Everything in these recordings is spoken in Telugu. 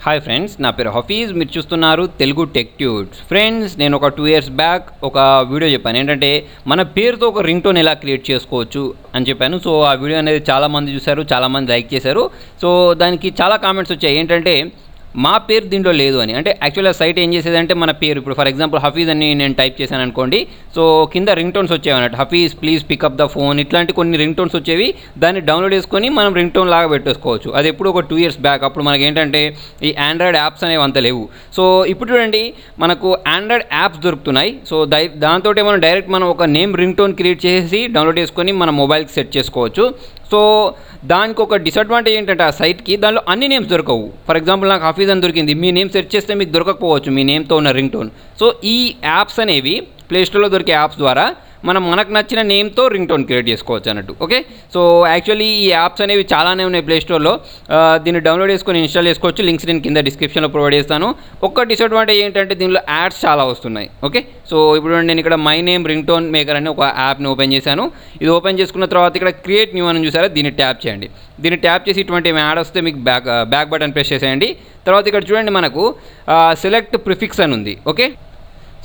హాయ్ ఫ్రెండ్స్, నా పేరు హఫీజ్. మీరు చూస్తున్నారు తెలుగు టెక్ ట్యూట్స్. ఫ్రెండ్స్, నేను ఒక 2 years బ్యాక్ ఒక వీడియో చెప్పాను. ఏంటంటే మన పేరుతో ఒక రింగ్ టోన్ ఎలా క్రియేట్ చేసుకోవచ్చు అని చెప్పాను. సో ఆ వీడియో అనేది చాలామంది చూశారు, చాలామంది లైక్ చేశారు. సో దానికి చాలా కామెంట్స్ వచ్చాయి. ఏంటంటే మా పేరు దీంట్లో లేదు అని. అంటే యాక్చువల్గా సైట్ ఏం చేసేదంటే మన పేరు, ఇప్పుడు ఫర్ ఎగ్జాంపుల్ హఫీజ్ అని నేను టైప్ చేశాను అనుకోండి. సో కింద రింగ్ టోన్స్ వచ్చేవి అన్నట్టు, Hafeez please pick up the phone, ఇట్లాంటి కొన్ని రింగ్ టోన్స్ వచ్చేవి. దాన్ని డౌన్లోడ్ చేసుకొని మనం రింగ్ టోన్ లాగా పెట్టేసుకోవచ్చు. అది ఎప్పుడు ఒక 2 years బ్యాక్. అప్పుడు మనకి ఏంటంటే ఈ ఆండ్రాయిడ్ యాప్స్ అనేవి అంత లేవు. సో ఇప్పుడు చూడండి, మనకు ఆండ్రాయిడ్ యాప్స్ దొరుకుతున్నాయి. సో దాంతో మనం డైరెక్ట్ మనం ఒక నేమ్ రింగ్ టోన్ క్రియేట్ చేసి డౌన్లోడ్ చేసుకొని మన మొబైల్కి సెట్ చేసుకోవచ్చు. సో దానికి ఒక డిసడ్వాంటేజ్ ఏంటంటే ఆ సైట్కి దానిలో అన్ని నేమ్స్ దొరకవు. ఫర్ ఎగ్జాంపుల్ నాకు హఫీజ్ అని దొరికింది, మీ నేమ్ సెర్చ్ చేస్తే మీకు దొరకకపోవచ్చు మీ నేమ్తో ఉన్న రింగ్ టోన్. సో ఈ యాప్స్ అనేవి ప్లేస్టోర్లో దొరికే యాప్స్ ద్వారా మనకు నచ్చిన నేమ్తో రింగ్ టోన్ క్రియేట్ చేసుకోవచ్చు అన్నట్టు. ఓకే, సో యాక్చువల్లీ ఈ యాప్స్ అనేవి చాలానే ఉన్నాయి ప్లేస్టోర్లో. దీన్ని డౌన్లోడ్ చేసుకొని ఇన్స్టాల్ చేసుకోవచ్చు. లింక్స్ నేను కింద డిస్క్రిప్షన్లో ప్రొవైడ్ చేస్తాను. ఒక్క డిసడ్వాంటేజ్ ఏంటంటే దీనిలో యాడ్స్ చాలా వస్తున్నాయి. ఓకే, సో ఇప్పుడు నేను ఇక్కడ my name ring tone maker అని ఒక యాప్ని ఓపెన్ చేశాను. ఇది ఓపెన్ చేసుకున్న తర్వాత ఇక్కడ క్రియేట్ న్యూ అని చూసారా, దీన్ని ట్యాప్ చేయండి. దీన్ని ట్యాప్ చేసి ఇటువంటి యాడ్ వస్తే మీకు బ్యాక్ బటన్ ప్రెస్ చేసేయండి. తర్వాత ఇక్కడ చూడండి, మనకు సెలెక్ట్ ప్రిఫిక్స్ అని ఉంది. ఓకే,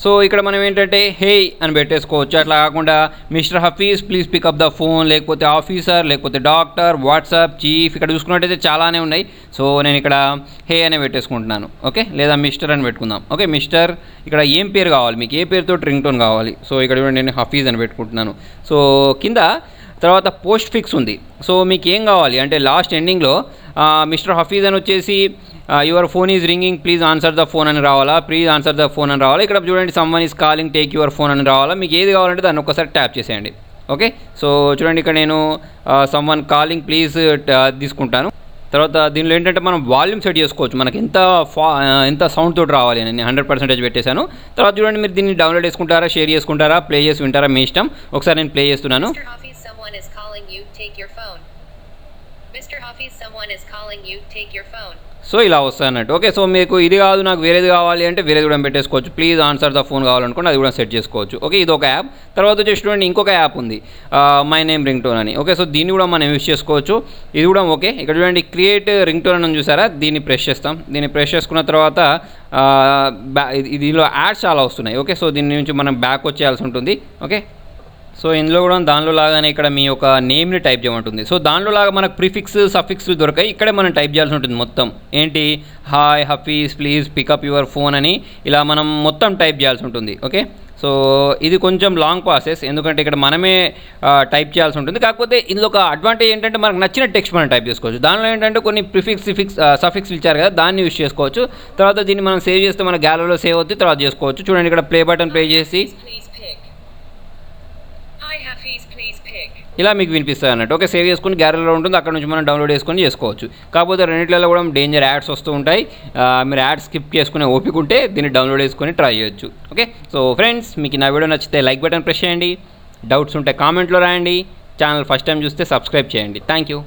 సో ఇక్కడ మనం ఏంటంటే హే అని పెట్టేసుకోవచ్చు. అట్లా కాకుండా mister Hafeez please pick up the phone, లేకపోతే ఆఫీసర్, లేకపోతే డాక్టర్, వాట్సాప్, చీఫ్, ఇక్కడ చూసుకున్నట్టయితే చాలానే ఉన్నాయి. సో నేను ఇక్కడ హే అనే పెట్టేసుకుంటున్నాను. ఓకే, లేదా మిస్టర్ అని పెట్టుకుందాం. ఓకే, మిస్టర్, ఇక్కడ ఏం పేరు కావాలి, మీకు ఏ పేరుతో రింగ్ టోన్ కావాలి. సో ఇక్కడ నేను హఫీజ్ అని పెట్టుకుంటున్నాను. సో కింద తర్వాత పోస్ట్ ఫిక్స్ ఉంది. సో మీకు ఏం కావాలి అంటే లాస్ట్ ఎండింగ్లో మిస్టర్ హఫీజ్ అని వచ్చేసి your phone is ringing please answer the phone అని రావాలా, ప్లీజ్ ఆన్సర్ ద ఫోన్ అని రావాలా. ఇక్కడ చూడండి someone is calling take your phone అని రావాలా. మీకు ఏది కావాలంటే దాన్ని ఒక్కసారి ట్యాప్ చేసేయండి. ఓకే, సో చూడండి ఇక్కడ నేను సమ్వన్ కాలింగ్ ప్లీజ్ తీసుకుంటాను. తర్వాత దీనిలో ఏంటంటే మనం వాల్యూమ్ సెట్ చేసుకోవచ్చు, మనకి ఎంత సౌండ్ తోటి రావాలి అని 100% పెట్టేశాను. తర్వాత చూడండి, మీరు దీన్ని డౌన్లోడ్ చేసుకుంటారా, షేర్ చేసుకుంటారా, ప్లే చేసి వింటారా, మీ ఇష్టం. ఒకసారి నేను ప్లే చేస్తున్నాను. సో ఇలా వస్తాయి అన్నట్టు. ఓకే, సో మీకు ఇది కాదు నాకు వేరేది కావాలి అంటే వేరేది కూడా పెట్టేసుకోవచ్చు. ప్లీజ్ ఆన్సర్ ద ఫోన్ కావాలనుకోండి, అది కూడా సెట్ చేసుకోవచ్చు. ఓకే, ఇది ఒక యాప్. తర్వాత వచ్చేసి చూడండి, ఇంకొక యాప్ ఉంది మై నేమ్ రింగ్ టోన్ అని. ఓకే, సో దీన్ని కూడా మనం యూస్ చేసుకోవచ్చు. ఇది కూడా ఓకే. ఇక్కడ చూడండి క్రియేట్ రింగ్ టోన్ అని చూసారా, దీన్ని ప్రెస్ చేస్తాం. దీన్ని ప్రెస్ చేసుకున్న తర్వాత దీనిలో యాడ్స్ చాలా వస్తున్నాయి. ఓకే, సో దీని నుంచి మనం బ్యాక్ వచ్చేయాల్సి ఉంటుంది. ఓకే, సో ఇందులో కూడా దానిలో లాగానే ఇక్కడ మీ యొక్క నేమ్ని టైప్ చేయమంటుంది. సో దానిలో లాగా మనకు ప్రిఫిక్స్ సఫిక్స్లు దొరకాయి. ఇక్కడే మనం టైప్ చేయాల్సి ఉంటుంది మొత్తం. ఏంటి, hi Hafeez please pick up your phone అని ఇలా మనం మొత్తం టైప్ చేయాల్సి ఉంటుంది. ఓకే, సో ఇది కొంచెం లాంగ్ ప్రాసెస్, ఎందుకంటే ఇక్కడ మనమే టైప్ చేయాల్సి ఉంటుంది. కాకపోతే ఇందులో ఒక అడ్వాంటేజ్ ఏంటంటే మనకు నచ్చిన టెక్స్ట్ మనం టైప్ చేసుకోవచ్చు. దానిలో ఏంటంటే కొన్ని సఫిక్స్ ఇచ్చారు కదా, దాన్ని యూస్ చేసుకోవచ్చు. తర్వాత దీన్ని మనం సేవ్ చేస్తే మన గ్యాలరీలో సేవ్ అవుతుంది, తర్వాత చేసుకోవచ్చు. చూడండి ఇక్కడ ప్లే బటన్ ప్లే చేసి ఇలా మీకు వినిపిస్తుంది అన్నట్టు. ఓకే, సేవ్ చేసుకుని గ్యాలరీలో ఉంటుంది, అక్కడ నుంచి మనం డౌన్లోడ్ చేసుకొని చేసుకోవచ్చు. కాకపోతే రెండిట్లలో కూడా డేంజర్ యాడ్స్ వస్తూ ఉంటాయి. మీరు యాడ్స్ స్కిప్ చేసుకునే ఓపిక ఉంటే దీన్ని డౌన్లోడ్ చేసుకొని ట్రై చేయొచ్చు. ఓకే, సో ఫ్రెండ్స్, మీకు నా వీడియో నచ్చితే లైక్ బటన్ ప్రెస్ చేయండి. డౌట్స్ ఉంటే కామెంట్లో రాయండి. ఛానల్ ఫస్ట్ టైం చూస్తే సబ్స్క్రైబ్ చేయండి. Thank you.